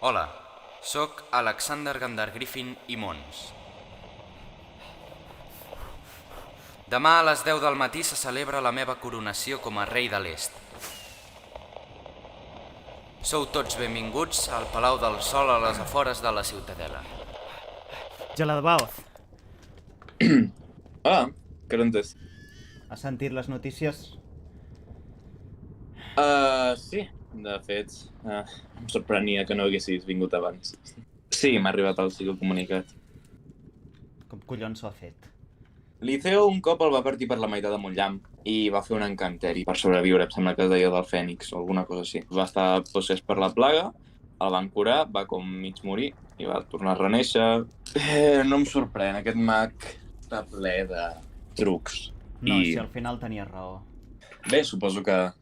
Hola, sóc Alexander Gandargriffin i Mons. Demà a les 10 del matí se celebra la meva coronació com a rei de l'Est. Sou tots benvinguts al Palau del Sol a les afores de la Ciutadela. Geladabaoth, Ah, Carantes. has sentit les notícies? Sí, de fet, em sorprenia que no haguessis vingut abans. Sí, m'ha arribat el psicocomunicat. Com collons ho ha fet? Liceo un cop el va partir per la meitat amb un llamp i va fer un encanteri per sobreviure, em sembla que es deia del Fènix o alguna cosa així. Va estar possès per la plaga, el van curar, va com mig morir i va tornar a renéixer. No em sorprèn, aquest mag està ple de trucs. No, si al final tenies raó. Bé, suposo que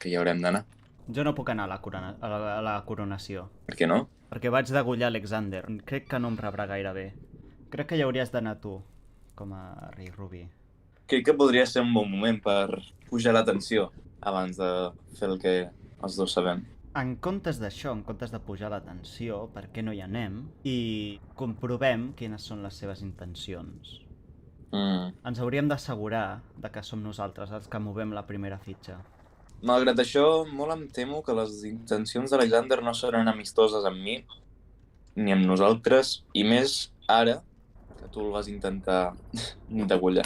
hi haurem d'anar. Jo no puc anar a la coronació, Per què no? perquè vaig degollar Alexander. Crec que no em rebrà gaire bé. Crec que hi hauries d'anar tu, com a rei Rubí. Crec que podria ser un bon moment per pujar la tensió abans de fer el que els dos sabem. En comptes d'això, en comptes de pujar la tensió, per què no hi anem i comprovem quines són les seves intencions. Ens hauríem d'assegurar de que som nosaltres els que movem la primera fitxa. Malgrat això, molt em temo que les intencions d'Alexander no seran amistoses amb mi ni amb nosaltres, i més ara que tu el vas intentar degollar.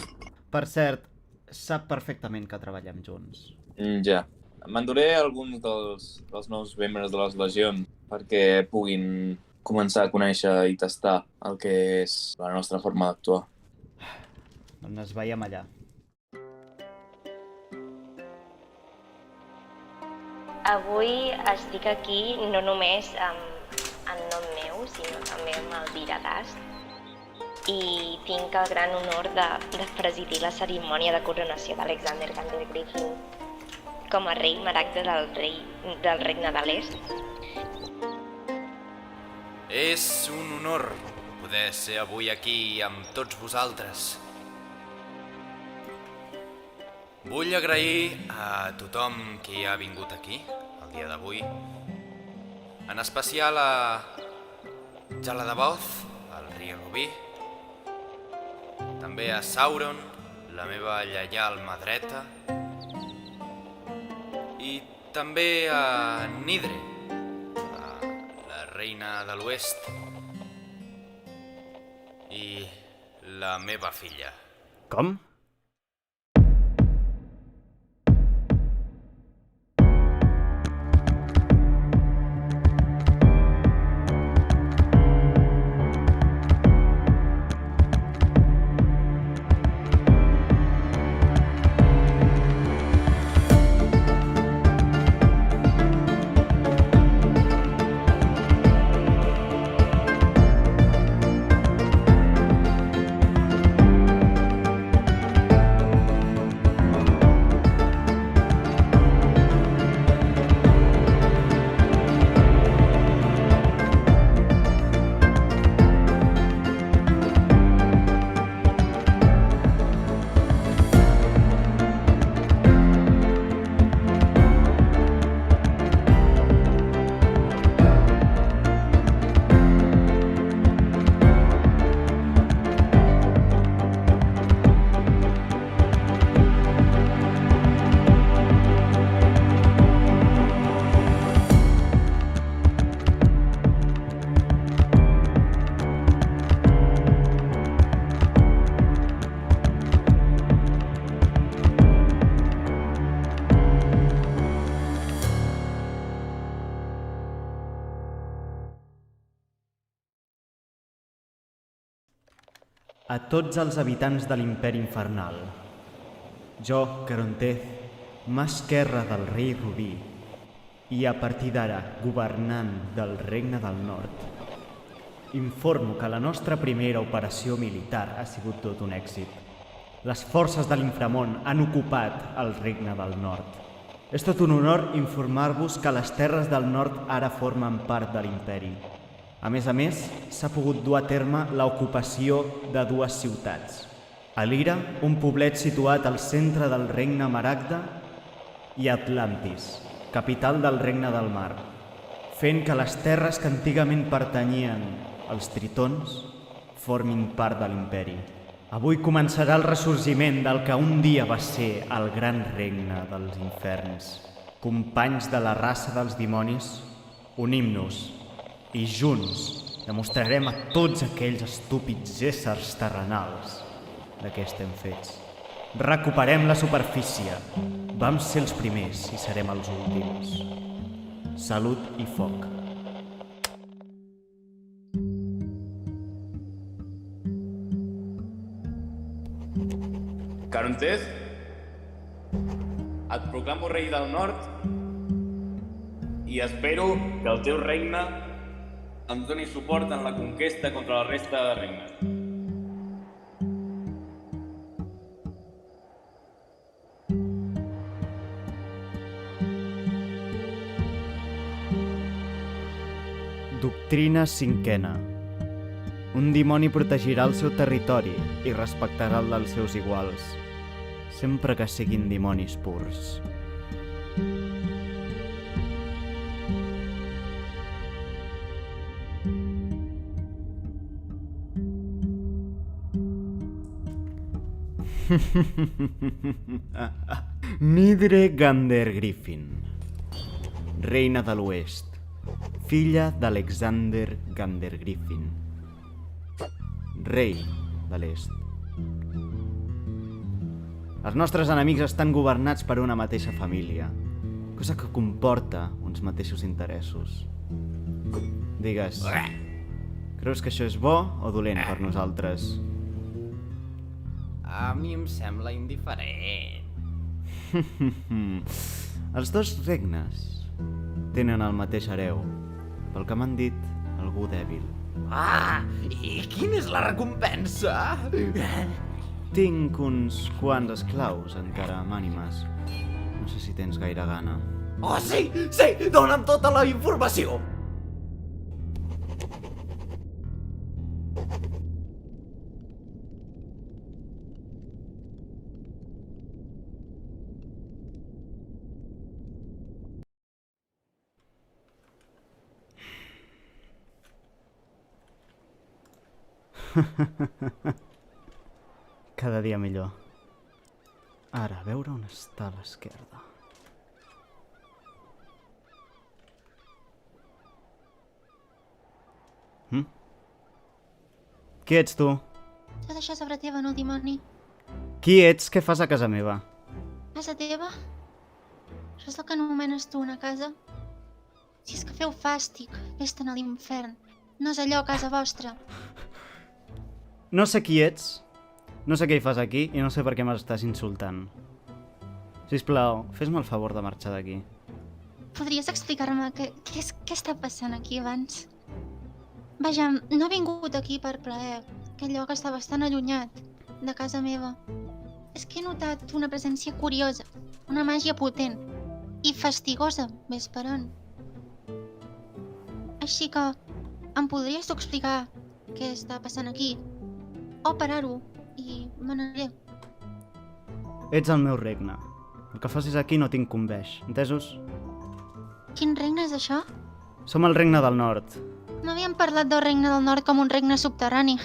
Per cert, sap perfectament que treballem junts. Ja. M'enduré alguns dels nous membres de les legions perquè puguin començar a conèixer i tastar el que és la nostra forma d'actuar. Doncs ens veiem allà. Avui estic aquí no només en nom meu, sinó també amb el Viradast. I tinc el gran honor de presidir la cerimònia de coronació d'Alexander Gandargriffin com a rei maragda del Regne de l'Est. És un honor poder ser avui aquí amb tots vosaltres. Vull agrair a tothom qui ha vingut aquí el dia d'avui, en especial a Geladabaoth, el rei Rubí, també a Sauron, la meva lleial mà dreta, i també a Nidre, la reina de l'Oest, i la meva filla. Com? A tots els habitants de l'Imperi Infernal, jo, Carontes, mà esquerra del rei Rubí, i a partir d'ara governant del Regne del Nord, informo que la nostra primera operació militar ha sigut tot un èxit. Les forces de l'Inframont han ocupat el Regne del Nord. És tot un honor informar-vos que les terres del nord ara formen part de l'Imperi. A més, s'ha pogut dur a terme l'ocupació de dues ciutats. Alira, un poblet situat al centre del Regne Maragda, i Atlantis, capital del Regne del Mar. fent que les terres que antigament pertanyien als tritons formin part de l'imperi. Avui començarà el ressorgiment del que un dia va ser el gran regne dels inferns. Companys de la raça dels dimonis, unim-nos i junts demostrarem a tots aquells estúpids éssers terrenals de què estem fets. Recuperem la superfície. Vam ser els primers i serem els últims. Salut i foc. Carontes, et proclamo rei del nord i espero que el teu regne em doni suport en la conquesta contra la resta de regnes. Doctrina cinquena. Un dimoni protegirà el seu territori i respectarà el dels seus iguals, sempre que siguin dimonis purs. Midre Gander Griffin, reina de l'Oest, filla d'Alexander Gander Griffin, rei de l'Est. Els nostres enemics estan governats per una mateixa família, cosa que comporta uns mateixos interessos. Digues, creus que això és bo o dolent per nosaltres? A mi em sembla indiferent. Els dos regnes tenen el mateix hereu. Pel que m'han dit, algú dèbil. Ah, i quina és la recompensa? Tinc uns quants esclaus encara amb ànimes. No sé si tens gaire gana. Oh, sí, sí, dona'm tota la informació. Cada dia millor. Ara, a veure on està a l'esquerda. Qui ets tu? Tot això és obra teva, no, dimoni? Qui ets? Què fas a casa meva? Casa teva? Això és el que anomenes tu una casa? Si és que feu fàstic, vés-te'n a l'infern. No és allò casa vostra. No sé qui ets, no sé què hi fas aquí i no sé per què m'estàs insultant. Sisplau, fes-me el favor de marxar d'aquí. Podries explicar-me què està passant aquí abans? Vaja, no he vingut aquí per plaer. Aquest lloc està bastant allunyat de casa meva. És que he notat una presència curiosa, una màgia potent i fastigosa, ves per on. Així que, em podries tu explicar què està passant aquí? O parar-ho i me n'aniré. Ets el meu regne. El que facis aquí no tinc conveix, entesos? Quin regne és això? Som el regne del nord. M'havien parlat del regne del nord com un regne subterrani.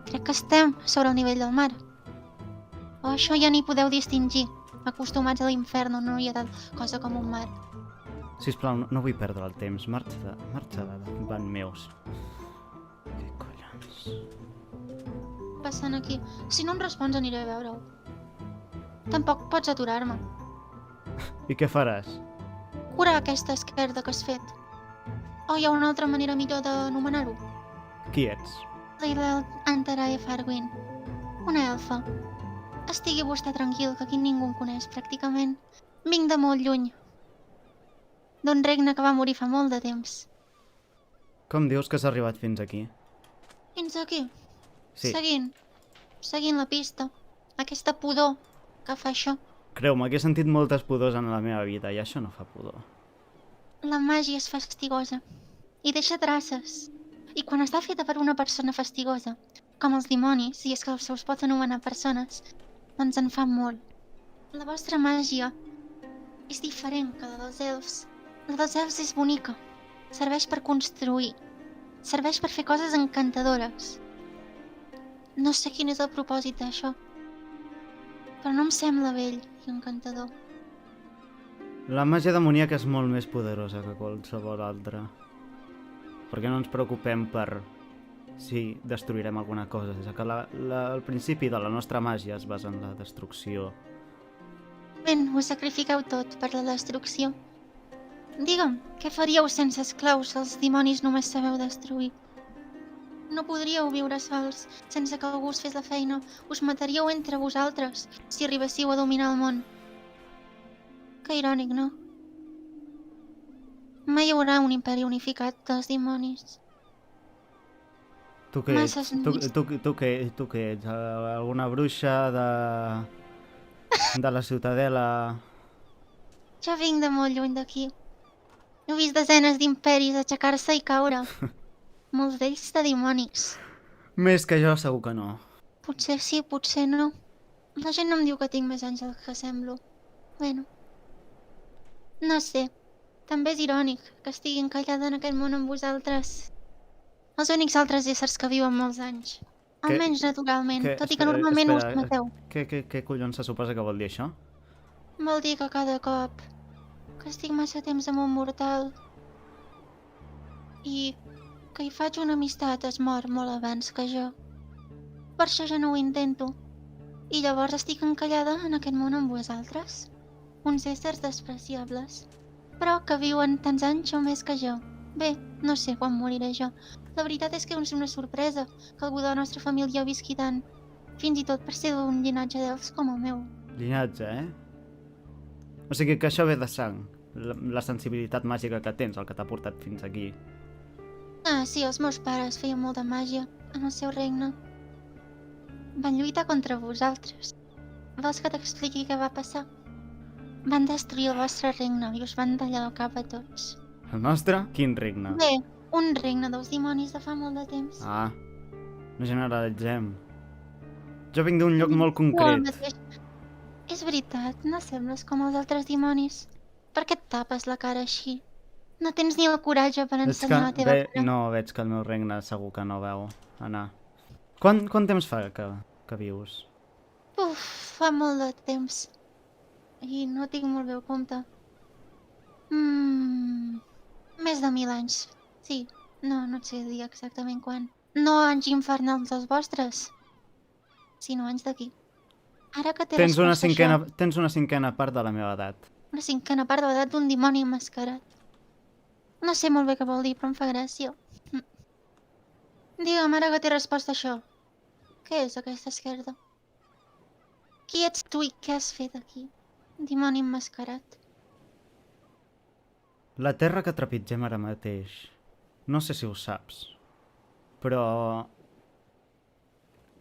Crec que estem sobre el nivell del mar. O això ja ni podeu distingir. Acostumats a l'infern on no hi ha tal cosa com un mar. Sisplau, no vull perdre el temps. Marxa davant meus. Què collons? Passant aquí. Si no em respons aniré a veure-ho. Tampoc pots aturar-me. I què faràs? Curar aquesta esquerda que has fet. O hi ha una altra manera millor d'anomenar-ho? Qui ets? Leila Antarae Farwin. Una elfa. Estigui vostè tranquil, que aquí ningú em coneix, pràcticament. Vinc de molt lluny. D'un regne que va morir fa molt de temps. Com dius que has arribat fins aquí? Fins aquí. Sí. Seguint la pista. Aquesta pudor que fa això. Creu-me, que he sentit moltes pudors en la meva vida i això no fa pudor. La màgia és fastigosa. I deixa traces. I quan està feta per una persona fastigosa, com els dimonis, si és que se'ls pot anomenar persones, doncs en fa molt. La vostra màgia és diferent que la dels elfs. La dels elfs és bonica. Serveix per construir. Serveix per fer coses encantadores. No sé quin és el propòsit d'això, però no em sembla vell i encantador. La màgia demoníaca és molt més poderosa que qualsevol altra. Per què no ens preocupem per si destruirem alguna cosa? És que el principi de la nostra màgia es basa en la destrucció. Ben, ho sacrifiqueu tot per la destrucció. Digue'm, què faríeu sense esclaus? Els dimonis només sabeu destruir. No podríeu viure sols, sense que algú us fes la feina. Us mataríeu entre vosaltres, si arribéssiu a dominar el món. Que irònic, no? Mai hi haurà un imperi unificat dels dimonis. Tu què ets? Masses Tu què ets? Alguna bruixa de la ciutadela? Jo vinc de molt lluny d'aquí. He vist desenes d'imperis aixecar-se i caure. Molts d'ells de dimonis. Més que jo segur que no. Potser sí, potser no. La gent no em diu que tinc més anys del que semblo. Bueno. No sé. També és irònic que estigui encallada en aquest món amb vosaltres. Els únics altres éssers que viuen molts anys. Almenys naturalment, tot i que normalment us mateu. Què collons se suposa que vol dir això? Vol dir que cada cop que estic massa temps amb un mortal i que hi faig una amistat es mor molt abans que jo. Per això ja no ho intento. I llavors estic encallada en aquest món amb vosaltres. Uns éssers despreciables, però que viuen tants anys o més que jo. Bé, no sé quan moriré jo. La veritat és que és una sorpresa que algú de la nostra família visqui tant, fins i tot per ser d'un llinatge d'elfs com el meu. Llinatge, O sigui que això ve de sang, la sensibilitat màgica que tens, el que t'ha portat fins aquí. Ah, sí, els meus pares feien molta màgia en el seu regne. Van lluitar contra vosaltres. Vols que t'expliqui què va passar? Van destruir el vostre regne i us van tallar el cap a tots. El nostre? Quin regne? Bé, un regne dels dimonis de fa molt de temps. Ah, no generalitzem. Jo vinc d'un lloc molt concret. És veritat, no sembles com els altres dimonis. Per què et tapes la cara així? No tens ni el coratge per ensenyar la teva cara. No, veig que el meu regne segur que no veu anar. Quant temps fa que vius? Uf, fa molt de temps. I no tinc molt bé el compte. Més de 1000 anys. Sí, no et sé dir exactament quan. No anys infernals dels vostres, sinó anys d'aquí. Ara que t'he Tens respost una cinquena part de la meva edat. una cinquena part de l'edat d'un dimoni emmascarat. No sé molt bé què vol dir, però em fa gràcia. Digue'm, ara que t'he respost això, què és aquesta esquerda? Qui ets tu i què has fet aquí? Dimoni emmascarat. La terra que trepitgem ara mateix, no sé si ho saps, però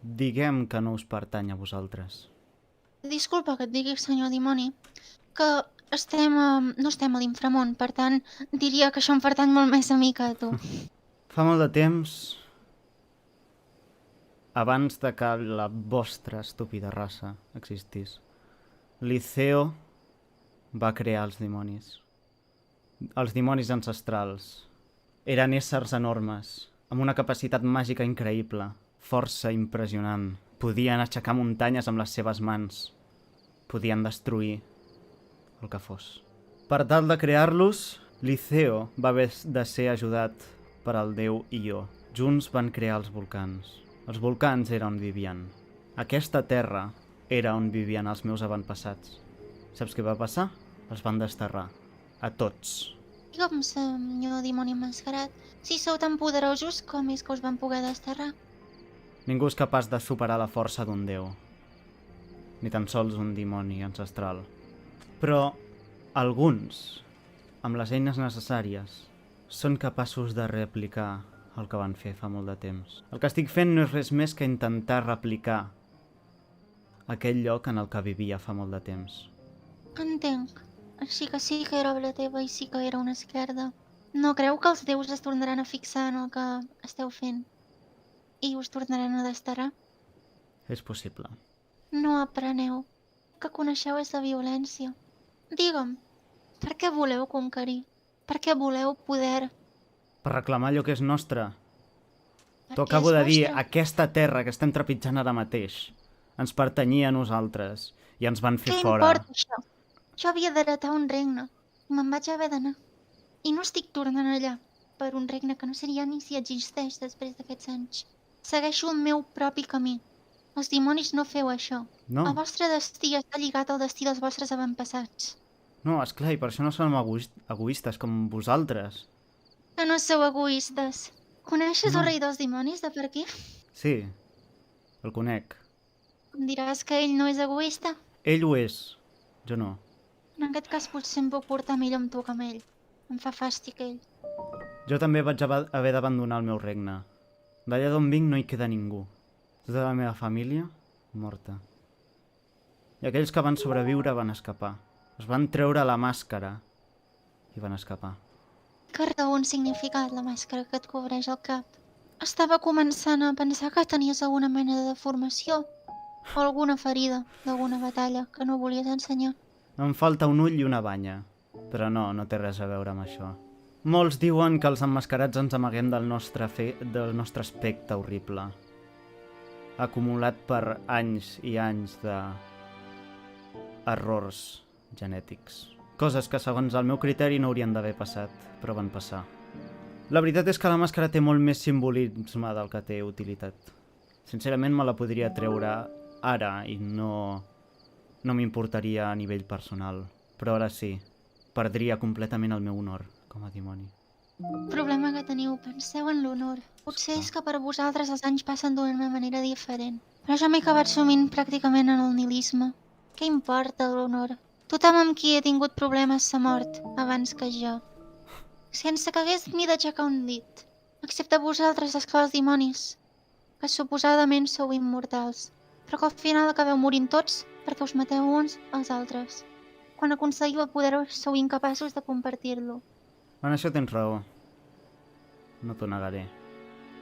diguem que no us pertany a vosaltres. Disculpa que et digui, senyor dimoni, que no estem a l'inframón, per tant, diria que això em pertany molt més a mi que a tu. Fa molt de temps, abans de que la vostra estúpida raça existís, Liceo va crear els dimonis. Els dimonis ancestrals eren éssers enormes, amb una capacitat màgica increïble, força impressionant. Podien aixecar muntanyes amb les seves mans. Podien destruir el que fos. Per tal de crear-los, Liceo va haver de ser ajudat per el déu Io. Junts van crear els volcans. Els volcans era on vivien. Aquesta terra era on vivien els meus avantpassats. Saps què va passar? Els van desterrar. A tots. Digue'm, senyor dimoni emmascarat, si sou tan poderosos, com és que us van poder desterrar? Ningú és capaç de superar la força d'un déu. Ni tan sols un dimoni ancestral. Però alguns, amb les eines necessàries, són capaços de replicar el que van fer fa molt de temps. El que estic fent no és res més que intentar replicar aquell lloc en el que vivia fa molt de temps. Entenc. Així que sí que era obra teva i sí que era una esquerda. No creu que els déus es tornaran a fixar en el que esteu fent? I us tornaran a desterrar? És possible. No apreneu. Que coneixeu és la violència. Digue'm, per què voleu conquerir? Per què voleu poder? Per reclamar allò que és nostre. T'ho Perquè acabo és de dir, vostre. aquesta terra que estem trepitjant ara mateix ens pertanyia a nosaltres i ens van fer Què fora. importa això? Jo havia d'heretar un regne i me'n vaig haver d'anar. I no estic tornant allà per un regne que no sé ja ni si existeix després d'aquests anys. Segueixo el meu propi camí. Els dimonis no feu això. No, El vostre destí està lligat al destí dels vostres avantpassats. no, esclar, i per això no som egoistes com vosaltres. Que no sou egoistes. Coneixes No. el rei dels dimonis de per aquí? Sí, el conec. Em diràs que ell no és egoista? Ell ho és, jo no. En aquest cas potser em puc portar millor amb tu que amb ell. Em fa fàstic ell. Jo també vaig haver d'abandonar el meu regne. D'allà d'on vinc no hi queda ningú. Tota la meva família, morta. I aquells que van sobreviure van escapar. Es van treure la màscara i van escapar. Que raó un significat la màscara que et cobreix el cap. Estava començant a pensar que tenies alguna mena de deformació o alguna ferida d'alguna batalla que no volies ensenyar. Em falta un ull i una banya, però no té res a veure amb això. Molts diuen que els emmascarats ens amaguem del nostre aspecte horrible, acumulat per anys i anys de errors genètics. Coses que, segons el meu criteri, no haurien d'haver passat, però van passar. La veritat és que la màscara té molt més simbolisme del que té utilitat. Sincerament me la podria treure ara i no m'importaria a nivell personal. Però ara sí, perdria completament el meu honor com a dimoni. Problema que teniu, penseu en l'honor. Potser és que per vosaltres els anys passen d'una manera diferent. Però jo m'he acabat sumint pràcticament en el nihilisme. Què importa l'honor? Tothom amb qui he tingut problemes s'ha mort abans que jo. Sense que hagués ni d'aixecar un dit. Excepte vosaltres, esclar, els dimonis, que suposadament sou immortals, però que al final acabeu morint tots perquè us mateu uns als altres. Quan aconseguiu el poder sou incapaços de compartir-lo. En això tens raó. No t'ho negaré.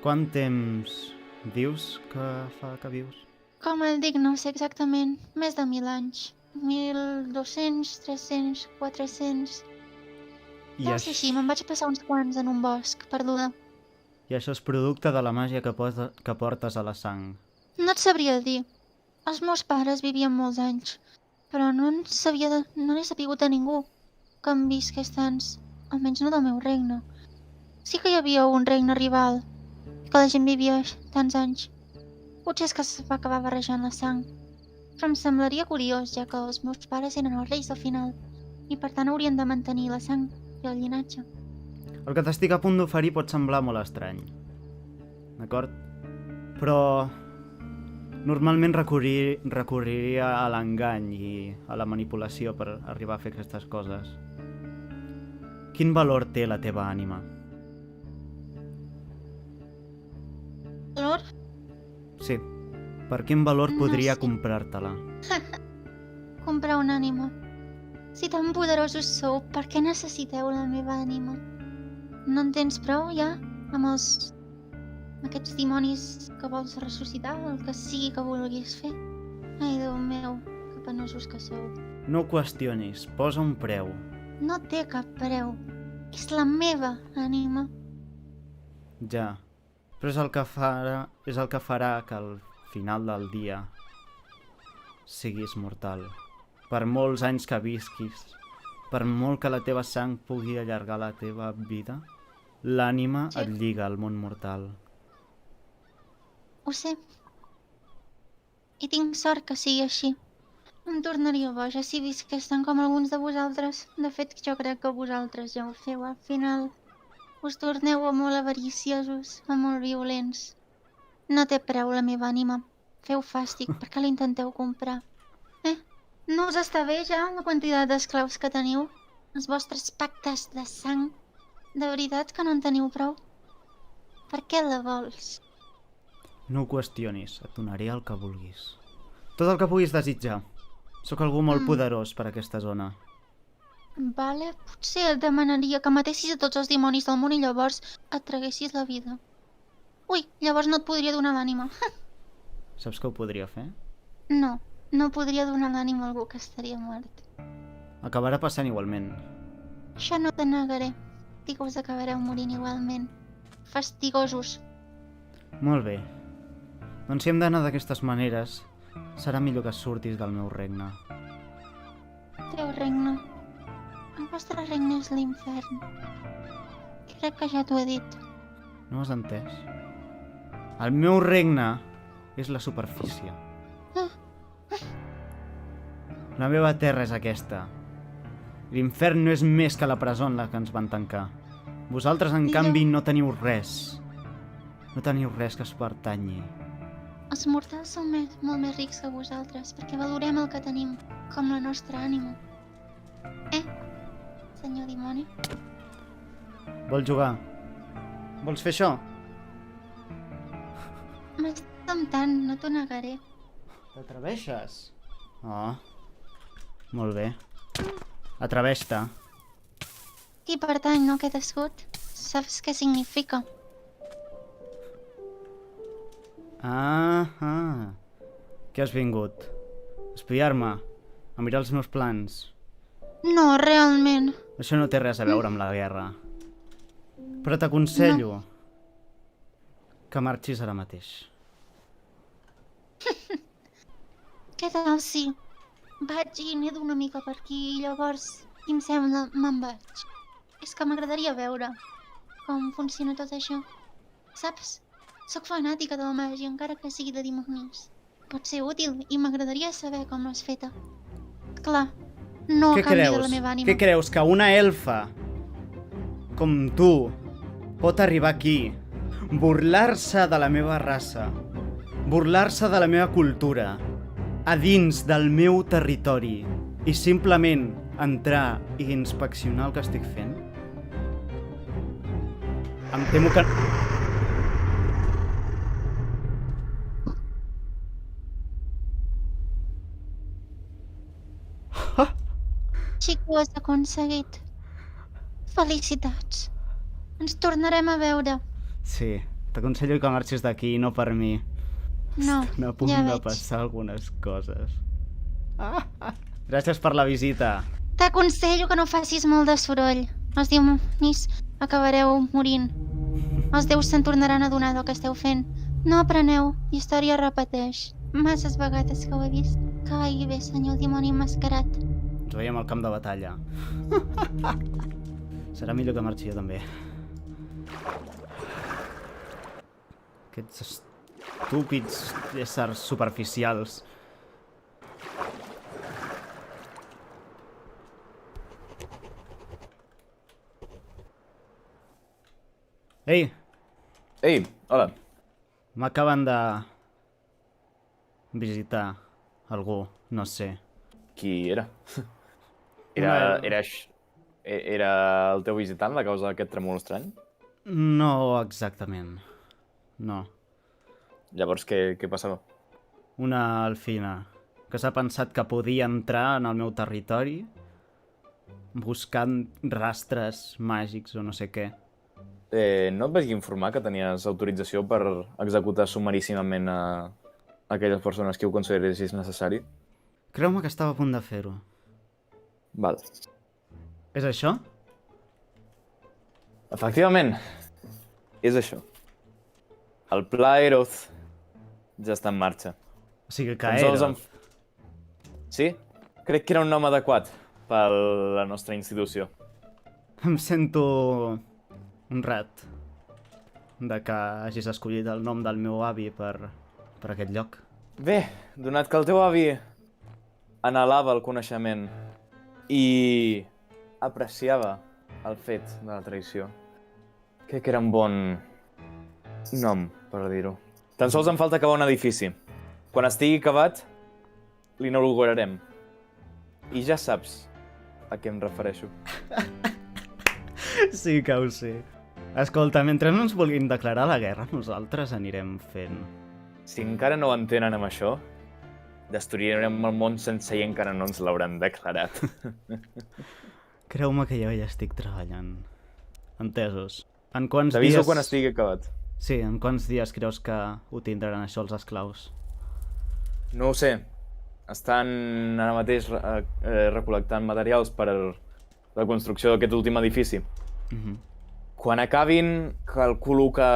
Quant temps dius que fa que vius? Com el dic, no sé exactament. Més de 1000 anys. 1200, 300, 400... No sé si me'n vaig passar uns quants en un bosc, perduda. I això és producte de la màgia que portes a la sang. No et sabria dir. Els meus pares vivien molts anys, però no n'he sapigut a ningú que em visqués tants, almenys no del meu regne. Sí que hi havia un regne rival, que la gent vivia tants anys. Potser és que es va acabar barrejant la sang. Però em semblaria curiós, ja que els meus pares eren els reis al final, i per tant haurien de mantenir la sang i el llinatge. El que t'estic a punt d'oferir pot semblar molt estrany, d'acord? Però normalment recorriria a l'engany i a la manipulació per arribar a fer aquestes coses. Quin valor té la teva ànima? Valor? Sí, per quin valor No podria sé. comprar-te-la? Comprar una ànima. Si tan poderosos sou, per què necessiteu la meva ànima? No en tens prou, ja? Amb aquests dimonis que vols ressuscitar, el que sigui que vulguis fer? Ai, Déu meu, que penosos que sou. No ho qüestionis, posa un preu. No té cap preu. És la meva ànima. Ja, però és el que farà que al final del dia siguis mortal. Per molts anys que visquis, per molt que la teva sang pugui allargar la teva vida, l'ànima Sí. et lliga al món mortal. Ho sé. I tinc sort que sigui així. Em tornaria boja si visqués tant com alguns de vosaltres. De fet, jo crec que vosaltres ja ho feu. Al final, us torneu molt avariciosos, molt violents. No té preu la meva ànima. Feu fàstic, per què l'intenteu comprar? No us està bé ja la quantitat d'esclaus que teniu? Els vostres pactes de sang? De veritat que no en teniu prou? Per què la vols? No ho qüestionis, et donaré el que vulguis. Tot el que puguis desitjar. Sóc algú molt poderós per aquesta zona. Vale, potser et demanaria que matessis a tots els dimonis del món i llavors et traguessis la vida. Ui, llavors no et podria donar l'ànima. Saps que ho podria fer? No podria donar l'ànima a algú que estaria mort. Acabarà passant igualment. Això no te negaré. Dic que us acabareu morint igualment. Fastigosos. Molt bé. Doncs si hem d'anar d'aquestes maneres, serà millor que surtis del meu regne. Teu regne. El vostre regne és l'infern. Crec que ja t'ho he dit. No has entès? El meu regne és la superfície. La meva terra és aquesta. L'infern no és més que la presó en la que ens van tancar. Vosaltres, en canvi, no teniu res. No teniu res que us pertanyi. Els mortals som molt més rics que vosaltres, perquè valorem el que tenim, com la nostra ànima. Senyor dimoni? Vols jugar? Vols fer això? M'està temptant, no t'ho negaré. T'atreveixes? Oh, molt bé. Atreveix-te. Qui pertany, no, aquest escut? Saps què significa? Ah. Què has vingut? Espiar-me? A mirar els meus plans? No, realment. Això no té res a veure amb la guerra. Però t'aconsello que marxis ara mateix. Què tal si vaig i nedo una mica per aquí i llavors, si em sembla, me'n vaig. És que m'agradaria veure com funciona tot això. Saps? Soc fanàtica de la màgia, encara que sigui de dimonis. Pot ser útil i m'agradaria saber com l'has feta. Clar, no a canvi de la meva ànima. Què creus? Que una elfa com tu pot arribar aquí, burlar-se de la meva raça, burlar-se de la meva cultura, a dins del meu territori i simplement entrar i inspeccionar el que estic fent? Em temo que... Sí que ho has aconseguit. Felicitats. Ens tornarem a veure. Sí, t'aconsello que marxis d'aquí, no per mi. No, Estan a punt ja de veig. passar algunes coses. Gràcies per la visita. T'aconsello que no facis molt de soroll. Els dimonis acabareu morint. Els déus se'n tornaran a adonar del que esteu fent. No apreneu, la història es repeteix. Masses vegades que ho he vist. Que vagi bé, senyor dimoni mascarat. Ens veiem al camp de batalla. Serà millor que marxi jo també. Aquests estúpids éssers superficials. Ei, Ei, hola. m'acaben de visitar algú, no sé. Qui era? Una- Era el teu visitant, la causa d'aquest trèmol estrany? No exactament. No. Llavors, què passava? Una alfina que s'ha pensat que podia entrar en el meu territori buscant rastres màgics o no sé què. No et vaig informar que tenies autorització per executar sumaríssimament a aquelles persones que ho consideressis necessari? Creu-me que estava a punt de fer-ho. Val. És això? Efectivament, és això. El Pla Eroth ja està en marxa. O sigui que Tan sols era... Sí? Crec que era un nom adequat per la nostra institució. Em sento honrat de que hagis escollit el nom del meu avi per aquest lloc. Bé, donat que el teu avi anhelava el coneixement i apreciava el fet de la traïció, crec que era un bon nom, per dir-ho. Tan sols em falta acabar un edifici. Quan estigui acabat, l'inaugurarem. I ja saps a què em refereixo. Sí que ho sé. Escolta, mentre no ens vulguin declarar la guerra, nosaltres anirem fent. Si encara no ho entenen amb això, destruirem el món sencer i encara no ens l'hauran declarat. Creu-me que jo ja estic treballant. Entesos. En quants T'aviso dies... quan estigui acabat. Sí, en quants dies creus que ho tindran això els esclaus? No ho sé. Estan ara mateix recol·lectant materials per a la construcció d'aquest últim edifici. Quan acabin, calculo que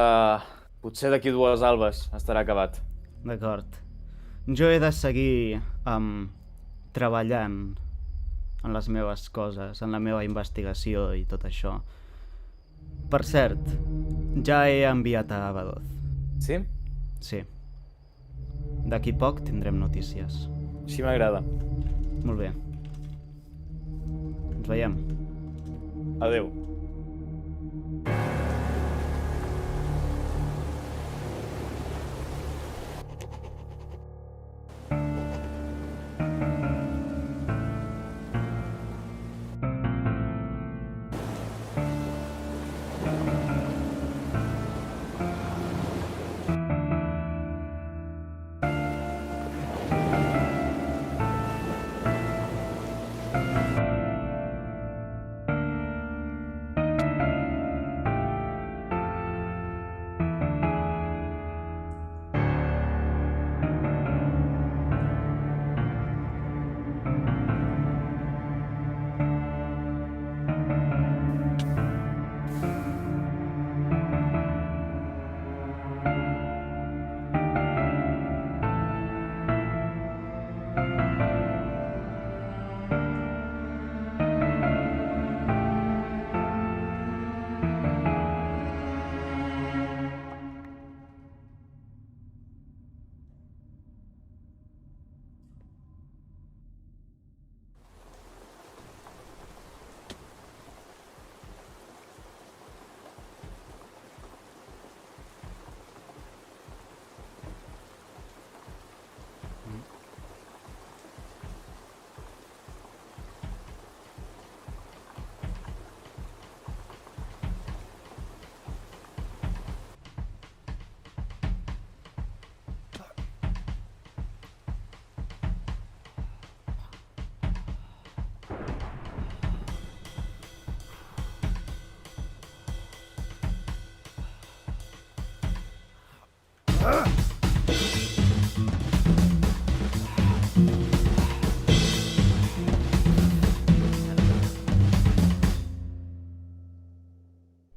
potser d'aquí 2 albes estarà acabat. D'acord. Jo he de seguir treballant en les meves coses, en la meva investigació i tot això. Per cert, ja he enviat a Abadoz. Sí? Sí. D'aquí poc tindrem notícies. Així m'agrada. Molt bé. Ens veiem. Adeu.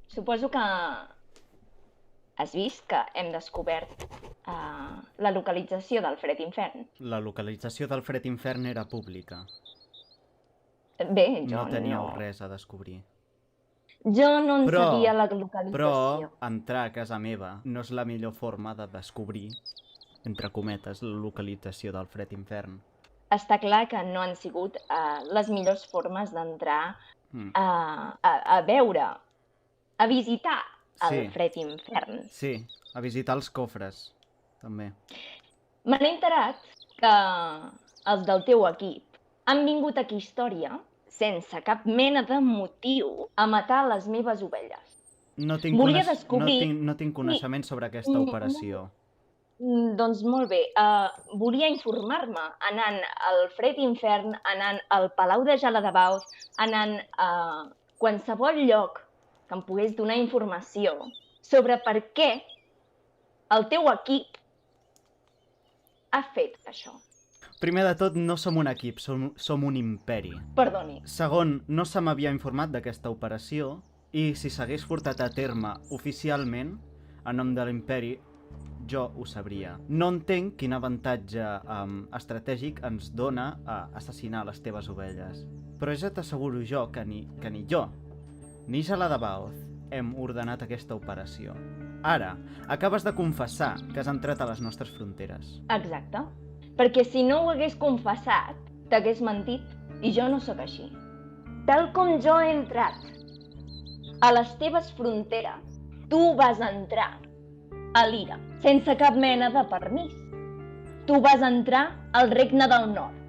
Suposo que has vist que hem descobert la localització del Fred Infern. La localització del Fred Infern era pública. Bé, jo No teníeu res a descobrir. Jo no en Però- sabia la Però localització. entrar a casa meva no és la millor forma de descobrir, entre cometes, la localització del Fred Infern. Està clar que no han sigut les millors formes d'entrar Mm. a veure, a visitar el Sí. Fred Infern. Sí, a visitar els cofres, també. Me n'he enterat que els del teu equip han vingut aquí a Història sense cap mena de motiu a matar les meves ovelles. No tinc, Volia coneix- descobrir- no tinc coneixement sobre aquesta operació. Doncs molt bé, volia informar-me anant al Fred Infern, anant al Palau de Jala de Baus, anant a qualsevol lloc que em pogués donar informació sobre per què el teu equip ha fet això. Primer de tot, no som un equip, som un imperi. Perdoni. Segon, no se m'havia informat d'aquesta operació i si s'hagués portat a terme oficialment, a nom de l'imperi, jo ho sabria. No entenc quin avantatge estratègic ens dona a assassinar les teves ovelles. Però ja t'asseguro jo que ni jo, ni Jala de Baoth hem ordenat aquesta operació. Ara, acabes de confessar que has entrat a les nostres fronteres. Exacte. Perquè si no ho hagués confessat, t'hagués mentit, i jo no sóc així. Tal com jo he entrat a les teves fronteres, tu vas entrar a l'Ira, sense cap mena de permís. Tu vas entrar al Regne del Nord,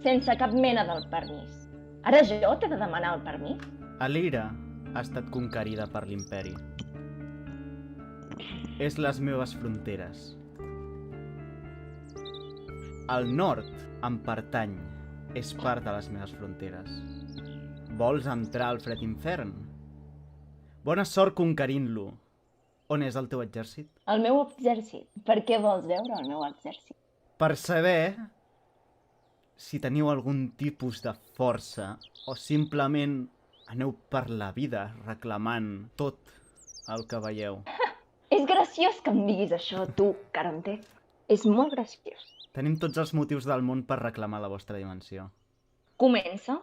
sense cap mena del permís. Ara jo t'he de demanar el permís? Alira ha estat conquerida per l'imperi. És les meves fronteres. El nord em pertany, és part de les meves fronteres. Vols entrar al Fred Infern? Bona sort conquerint-lo. On és el teu exèrcit? El meu exèrcit. Per què vols veure el meu exèrcit? Per saber si teniu algun tipus de força o simplement aneu per la vida reclamant tot el que veieu. És graciós que em diguis això, tu, Caronte. És molt graciós. Tenim tots els motius del món per reclamar la vostra dimensió. Comença.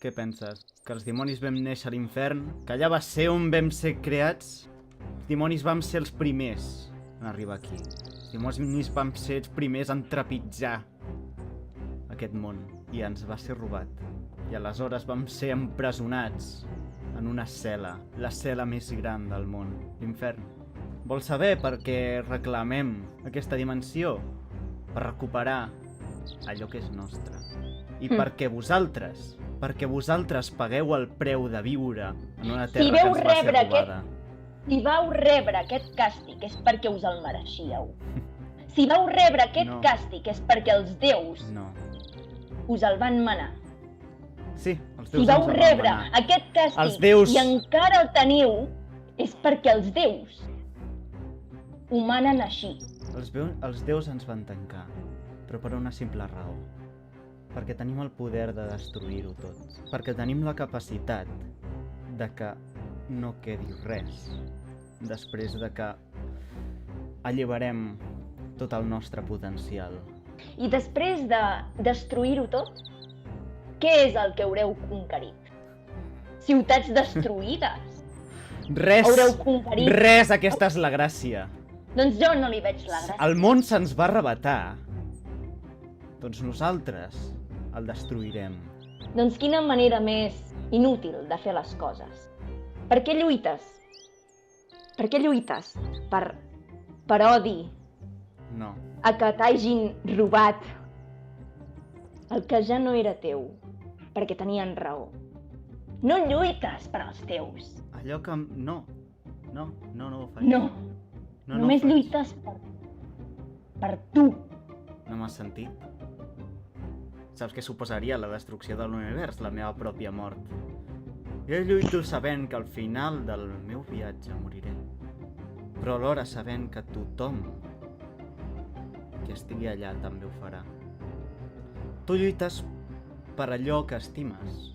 Què penses? Que els dimonis vam néixer a l'infern? Que allà va ser on vam ser creats? Els dimonis vam ser els primers en arribar aquí. Els dimonis vam ser els primers en trepitjar aquest món i ens va ser robat. I aleshores vam ser empresonats en una cel·la, la cel·la més gran del món, l'infern. Vols saber per què reclamem aquesta dimensió? Per recuperar allò que és nostre. I perquè vosaltres pagueu el preu de viure en una terra que ens va ser robada. Si vau rebre aquest càstig és perquè us el mereixíeu. Si vau rebre aquest càstig és perquè els déus us el van manar. Sí, els Si déus vau ens el van rebre manar. aquest càstig Els déus- i encara el teniu, és perquè els déus ho manen així. Els déus ens van tancar, però per una simple raó. Perquè tenim el poder de destruir-ho tot. Perquè tenim la capacitat de que no quedi res després de que alliberem tot el nostre potencial. I després de destruir-ho tot, què és el que haureu conquerit? Ciutats destruïdes? Res! Haureu conquerit? Res! Aquesta és la gràcia. Doncs jo no li veig la gràcia. El món se'ns va arrebatar. Doncs nosaltres el destruirem. Doncs quina manera més inútil de fer les coses. Per què lluites? Per què lluites? Per odi No. a que t'hagin robat el que ja no era teu, perquè tenien raó. No lluites per als teus. Allò que... No ho faig. No. No Només ho faig. lluites per tu. No m'has sentit? Saps què suposaria la destrucció de l'univers, la meva pròpia mort? Jo lluito sabent que al final del meu viatge moriré, però alhora sabent que tothom que estigui allà també ho farà. Tu lluites per allò que estimes.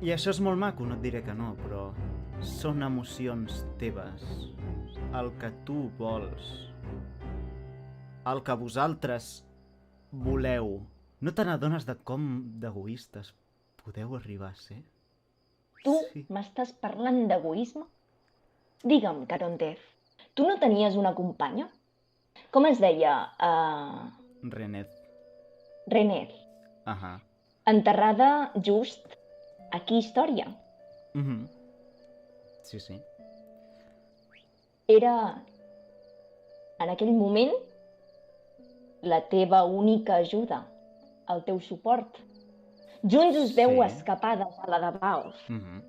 I això és molt maco, no et diré que no, però són emocions teves. El que tu vols. El que vosaltres voleu. No te n'adones de com d'egoistes podeu arribar a ser? Tu Sí. m'estàs parlant d'egoisme? Digue'm, Caronte, tu no tenies una companya? Com es deia? Renet. René. Ahà. Enterrada just aquí a Història. Sí. Era, en aquell moment, la teva única ajuda, el teu suport. Junts us veu Sí. escapar de la de Baos. Mhm.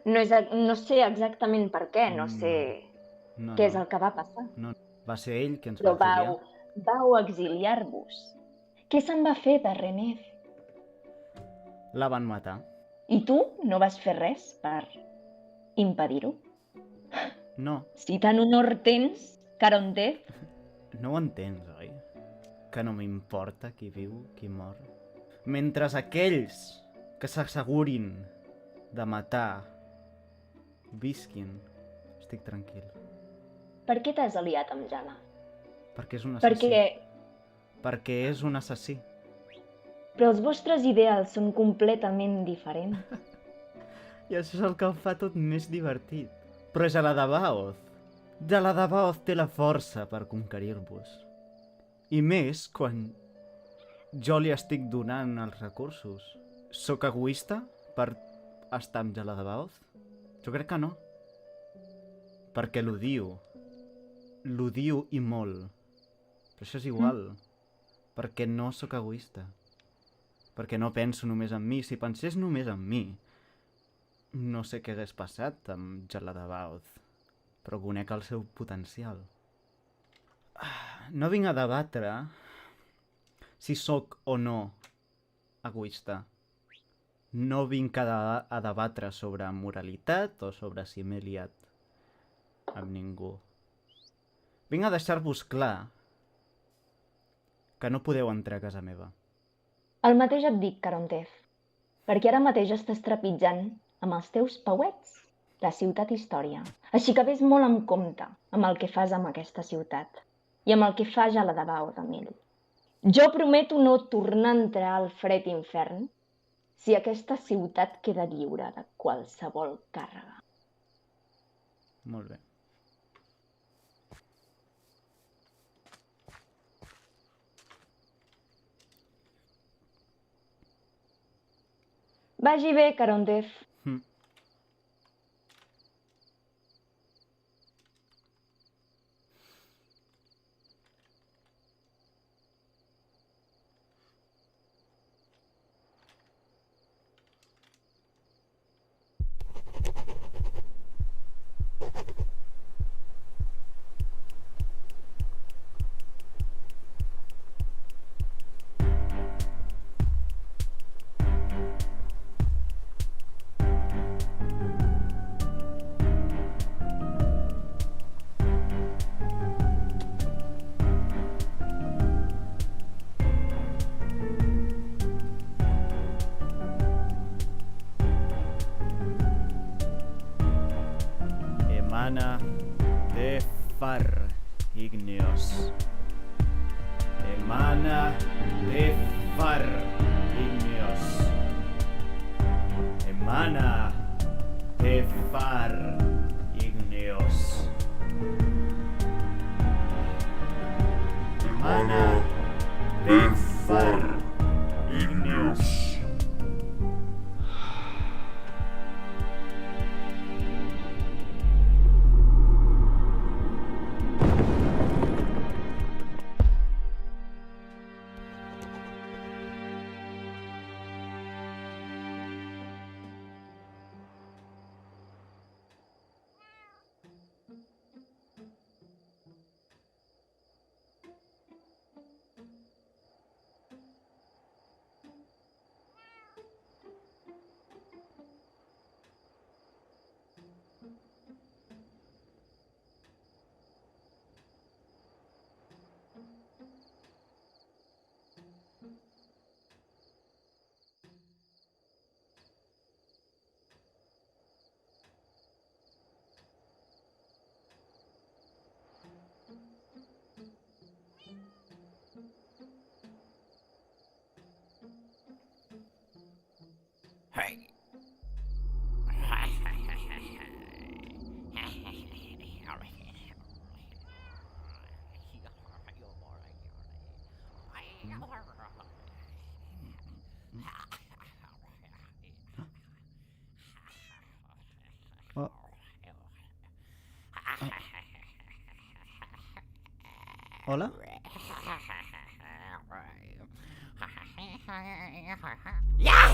No sé exactament per què, no sé No, què és el que va passar. No, va ser ell que ens Però va exiliar. vau exiliar-vos. Què se'n va fer de René? La van matar. I tu no vas fer res per impedir-ho? No, Si tant honor tens, Caronte, no ho entens, oi? Que no m'importa qui viu, qui mor. Mentre aquells que s'assegurin de matar visquin, estic tranquil. per què t'has aliat amb Jala? Perquè és un assassí. Perquè... És un assassí. Però els vostres ideals són completament diferents. I això és el que ho fa tot més divertit. Però Jaladabaoth. Jaladabaoth té la força per conquerir-vos. I més quan jo li estic donant els recursos. Sóc egoista per estar amb Jaladabaoth? Jo crec que no. Perquè l'odio. L'odio i molt. Però això és igual. Perquè no sóc egoista. Perquè no penso només en mi. Si pensés només en mi, no sé què hagués passat amb Jaladabaoth, però conec el seu potencial. No vinc a debatre si sóc o no egoista. No vinc a debatre sobre moralitat o sobre si m'he liat amb ningú. Vinc a deixar-vos clar que no podeu entrar a casa meva. El mateix et dic, Caronte, perquè ara mateix estàs trepitjant amb els teus pauets la ciutat història. Així que ves molt en compte amb el que fas amb aquesta ciutat i amb el que fa ja la de Baudemil. Jo prometo no tornar a entrar al fred infern si aquesta ciutat queda lliure de qualsevol càrrega. Molt bé. Vagi bé, Carondev. Emana de far igneos. Emana de far igneos. Emana de far igneos. Emana de far igneos. Hola? Yeah!